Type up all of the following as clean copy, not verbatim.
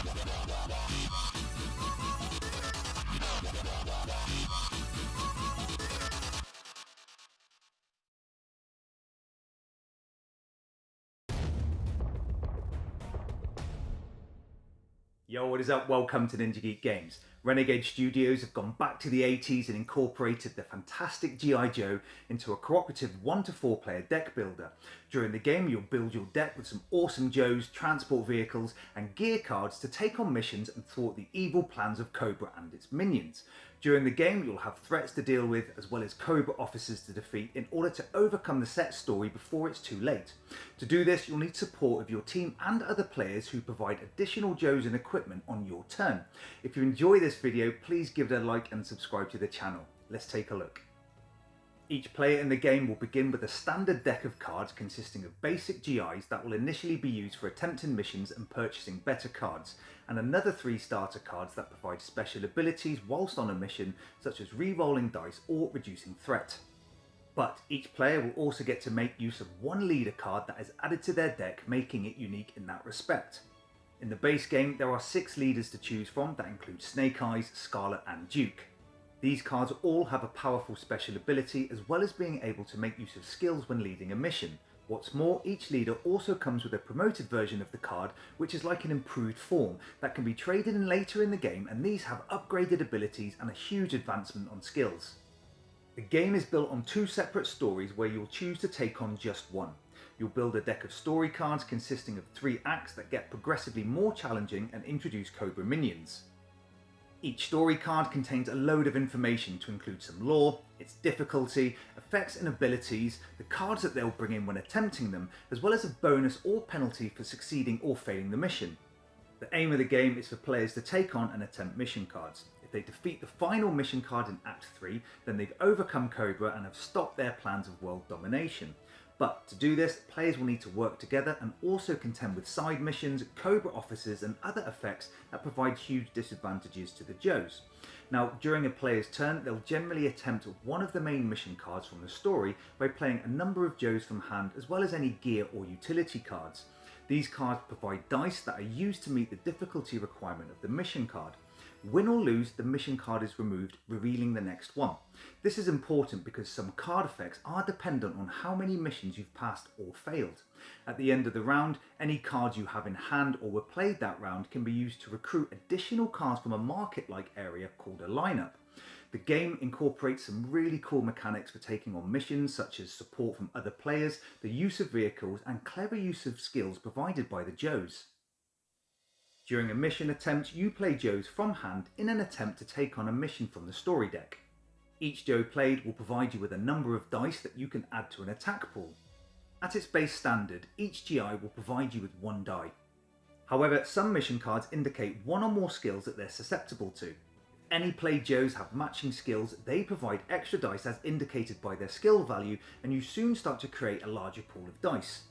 Yo, what is up? Welcome to Ninja Geek Games. Renegade Studios have gone back to the 80s and incorporated the fantastic G.I. Joe into a cooperative 1 to 4 player deck builder. During the game, you'll build your deck with some awesome Joes, transport vehicles, and gear cards to take on missions and thwart the evil plans of Cobra and its minions. During the game, you'll have threats to deal with, as well as Cobra officers to defeat in order to overcome the set story before it's too late. To do this, you'll need support of your team and other players who provide additional Joes and equipment on your turn. If you enjoy this video, please give it a like and subscribe to the channel. Let's take a look. Each player in the game will begin with a standard deck of cards consisting of basic GIs that will initially be used for attempting missions and purchasing better cards, and another 3 starter cards that provide special abilities whilst on a mission, such as re-rolling dice or reducing threat. But each player will also get to make use of 1 leader card that is added to their deck, making it unique in that respect. In the base game, there are 6 leaders to choose from that include Snake Eyes, Scarlet and Duke. These cards all have a powerful special ability, as well as being able to make use of skills when leading a mission. What's more, each leader also comes with a promoted version of the card, which is like an improved form that can be traded in later in the game, and these have upgraded abilities and a huge advancement on skills. The game is built on 2 separate stories where you'll choose to take on just one. You'll build a deck of story cards consisting of 3 acts that get progressively more challenging and introduce Cobra minions. Each story card contains a load of information to include some lore, its difficulty, effects and abilities, the cards that they'll bring in when attempting them, as well as a bonus or penalty for succeeding or failing the mission. The aim of the game is for players to take on and attempt mission cards. If they defeat the final mission card in Act 3, then they've overcome Cobra and have stopped their plans of world domination. But to do this, players will need to work together and also contend with side missions, Cobra officers and other effects that provide huge disadvantages to the Joes. Now, during a player's turn, they'll generally attempt one of the main mission cards from the story by playing a number of Joes from hand, as well as any gear or utility cards. These cards provide dice that are used to meet the difficulty requirement of the mission card. Win or lose, the mission card is removed, revealing the next one. This is important because some card effects are dependent on how many missions you've passed or failed. At the end of the round, any cards you have in hand or were played that round can be used to recruit additional cards from a market-like area called a lineup. The game incorporates some really cool mechanics for taking on missions, such as support from other players, the use of vehicles, and clever use of skills provided by the Joes. During a mission attempt, you play Joes from hand in an attempt to take on a mission from the story deck. Each Joe played will provide you with a number of dice that you can add to an attack pool. At its base standard, each GI will provide you with 1 die. However, some mission cards indicate 1 or more skills that they're susceptible to. If any played Joes have matching skills, they provide extra dice as indicated by their skill value, and you soon start to create a larger pool of dice.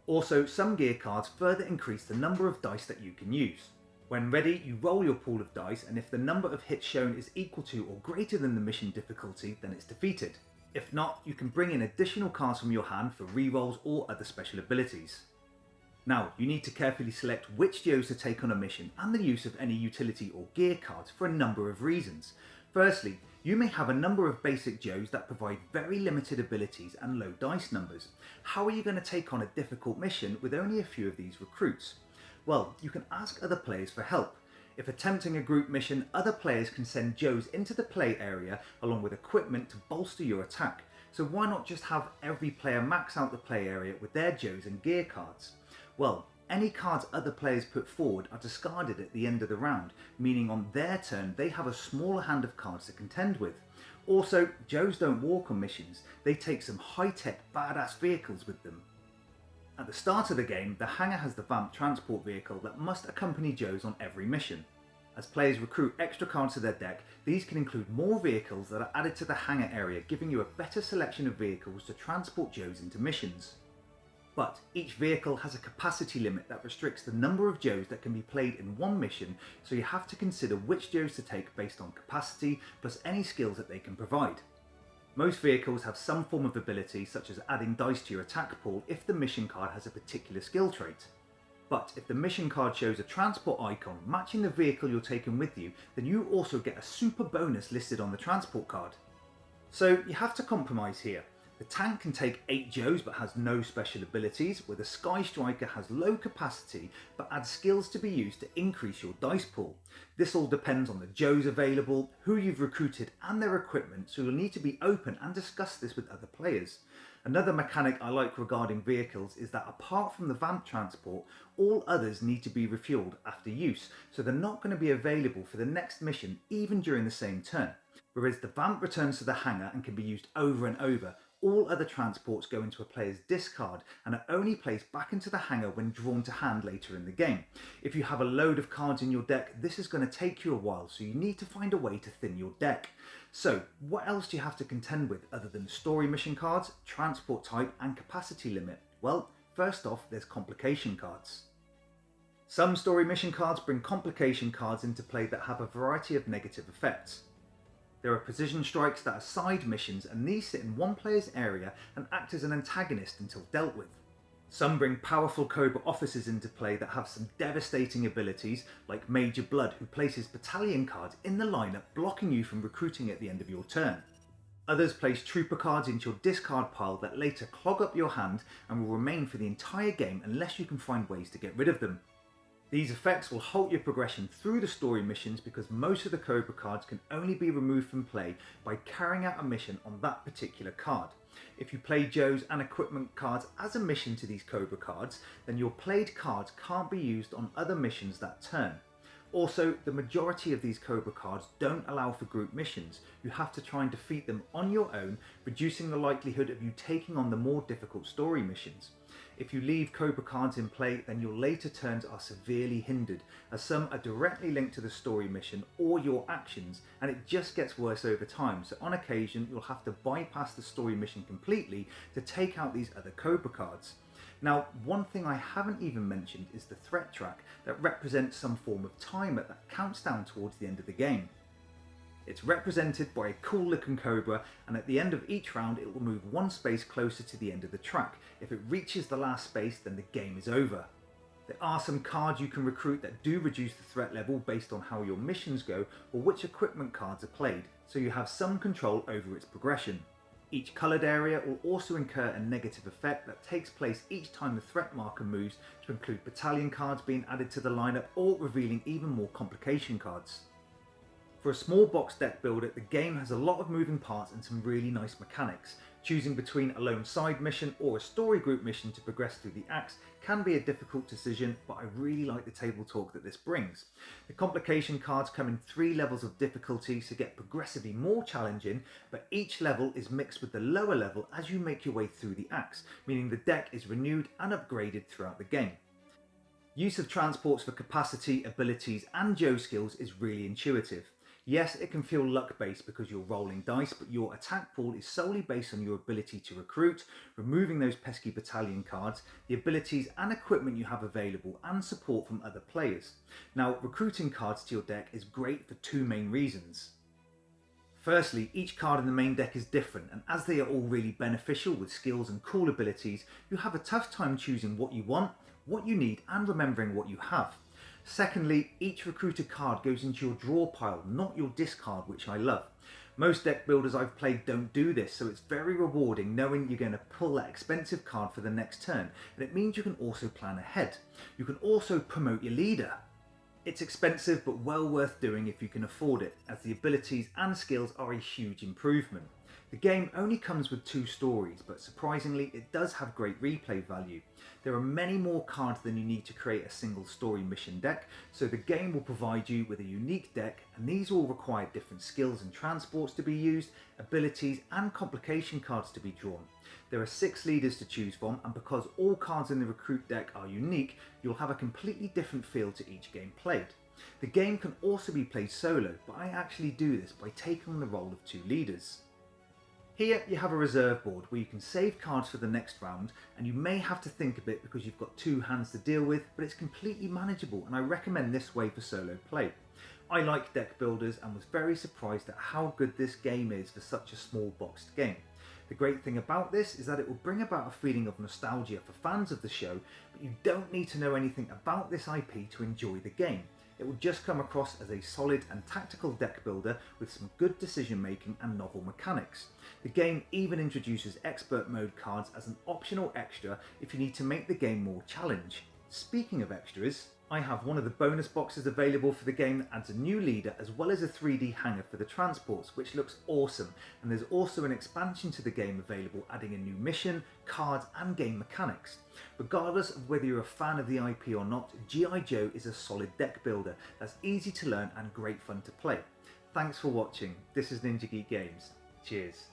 Also, some gear cards further increase the number of dice that you can use. When ready, you roll your pool of dice, and if the number of hits shown is equal to or greater than the mission difficulty, then it's defeated. If not, you can bring in additional cards from your hand for rerolls or other special abilities. Now, you need to carefully select which Joes to take on a mission and the use of any utility or gear cards for a number of reasons. Firstly, you may have a number of basic Joes that provide very limited abilities and low dice numbers. How are you going to take on a difficult mission with only a few of these recruits? Well, you can ask other players for help. If attempting a group mission, other players can send Joes into the play area along with equipment to bolster your attack. So why not just have every player max out the play area with their Joes and gear cards? Well, any cards other players put forward are discarded at the end of the round, meaning on their turn they have a smaller hand of cards to contend with. Also, Joes don't walk on missions, they take some high-tech badass vehicles with them. At the start of the game, the hangar has the Vamp transport vehicle that must accompany Joes on every mission. As players recruit extra cards to their deck, these can include more vehicles that are added to the hangar area, giving you a better selection of vehicles to transport Joes into missions. But each vehicle has a capacity limit that restricts the number of Joes that can be played in one mission, so you have to consider which Joes to take based on capacity plus any skills that they can provide. Most vehicles have some form of ability, such as adding dice to your attack pool if the mission card has a particular skill trait. But if the mission card shows a transport icon matching the vehicle you're taking with you, then you also get a super bonus listed on the transport card. So you have to compromise here. The tank can take 8 Joes but has no special abilities, where the Sky Striker has low capacity but adds skills to be used to increase your dice pool. This all depends on the Joes available, who you've recruited and their equipment, so you'll need to be open and discuss this with other players. Another mechanic I like regarding vehicles is that apart from the vamp transport, all others need to be refueled after use, so they're not going to be available for the next mission even during the same turn. Whereas the vamp returns to the hangar and can be used over and over, all other transports go into a player's discard and are only placed back into the hangar when drawn to hand later in the game. If you have a load of cards in your deck, this is going to take you a while, so you need to find a way to thin your deck. So what else do you have to contend with other than story mission cards, transport type and capacity limit? Well, first off, there's complication cards. Some story mission cards bring complication cards into play that have a variety of negative effects. There are precision strikes that are side missions, and these sit in one player's area and act as an antagonist until dealt with. Some bring powerful Cobra officers into play that have some devastating abilities, like Major Blood, who places battalion cards in the lineup, blocking you from recruiting at the end of your turn. Others place trooper cards into your discard pile that later clog up your hand and will remain for the entire game unless you can find ways to get rid of them. These effects will halt your progression through the story missions because most of the Cobra cards can only be removed from play by carrying out a mission on that particular card. If you play Joes and equipment cards as a mission to these Cobra cards, then your played cards can't be used on other missions that turn. Also, the majority of these Cobra cards don't allow for group missions. You have to try and defeat them on your own, reducing the likelihood of you taking on the more difficult story missions. If you leave Cobra cards in play, then your later turns are severely hindered, as some are directly linked to the story mission or your actions, and it just gets worse over time, so on occasion you'll have to bypass the story mission completely to take out these other Cobra cards. Now, one thing I haven't even mentioned is the threat track that represents some form of timer that counts down towards the end of the game. It's represented by a cool looking Cobra, and at the end of each round it will move one space closer to the end of the track. If it reaches the last space, then the game is over. There are some cards you can recruit that do reduce the threat level based on how your missions go or which equipment cards are played, so you have some control over its progression. Each coloured area will also incur a negative effect that takes place each time the threat marker moves, to include battalion cards being added to the lineup or revealing even more complication cards. For a small box deck builder, the game has a lot of moving parts and some really nice mechanics. Choosing between a lone side mission or a story group mission to progress through the acts can be a difficult decision, but I really like the table talk that this brings. The complication cards come in 3 levels of difficulty, so get progressively more challenging, but each level is mixed with the lower level as you make your way through the acts, meaning the deck is renewed and upgraded throughout the game. Use of transports for capacity, abilities and Joe skills is really intuitive. Yes, it can feel luck-based because you're rolling dice, but your attack pool is solely based on your ability to recruit, removing those pesky battalion cards, the abilities and equipment you have available, and support from other players. Now, recruiting cards to your deck is great for 2 main reasons. Firstly, each card in the main deck is different, and as they are all really beneficial with skills and cool abilities, you have a tough time choosing what you want, what you need, and remembering what you have. Secondly, each recruited card goes into your draw pile, not your discard, which I love. Most deck builders I've played don't do this, so it's very rewarding knowing you're going to pull that expensive card for the next turn, and it means you can also plan ahead. You can also promote your leader. It's expensive but well worth doing if you can afford it, as the abilities and skills are a huge improvement. The game only comes with 2 stories, but surprisingly it does have great replay value. There are many more cards than you need to create a single story mission deck, so the game will provide you with a unique deck, and these all require different skills and transports to be used, abilities and complication cards to be drawn. There are 6 leaders to choose from, and because all cards in the recruit deck are unique, you'll have a completely different feel to each game played. The game can also be played solo, but I actually do this by taking on the role of 2 leaders. Here you have a reserve board where you can save cards for the next round, and you may have to think a bit because you've got 2 hands to deal with, but it's completely manageable, and I recommend this way for solo play. I like deck builders and was very surprised at how good this game is for such a small boxed game. The great thing about this is that it will bring about a feeling of nostalgia for fans of the show, but you don't need to know anything about this IP to enjoy the game. It will just come across as a solid and tactical deck builder with some good decision making and novel mechanics. The game even introduces expert mode cards as an optional extra if you need to make the game more challenge. Speaking of extras, I have one of the bonus boxes available for the game that adds a new leader as well as a 3D hanger for the transports, which looks awesome, and there's also an expansion to the game available adding a new mission, cards and game mechanics. Regardless of whether you're a fan of the IP or not, G.I. Joe is a solid deck builder that's easy to learn and great fun to play. Thanks for watching. This is Ninja Geek Games. Cheers.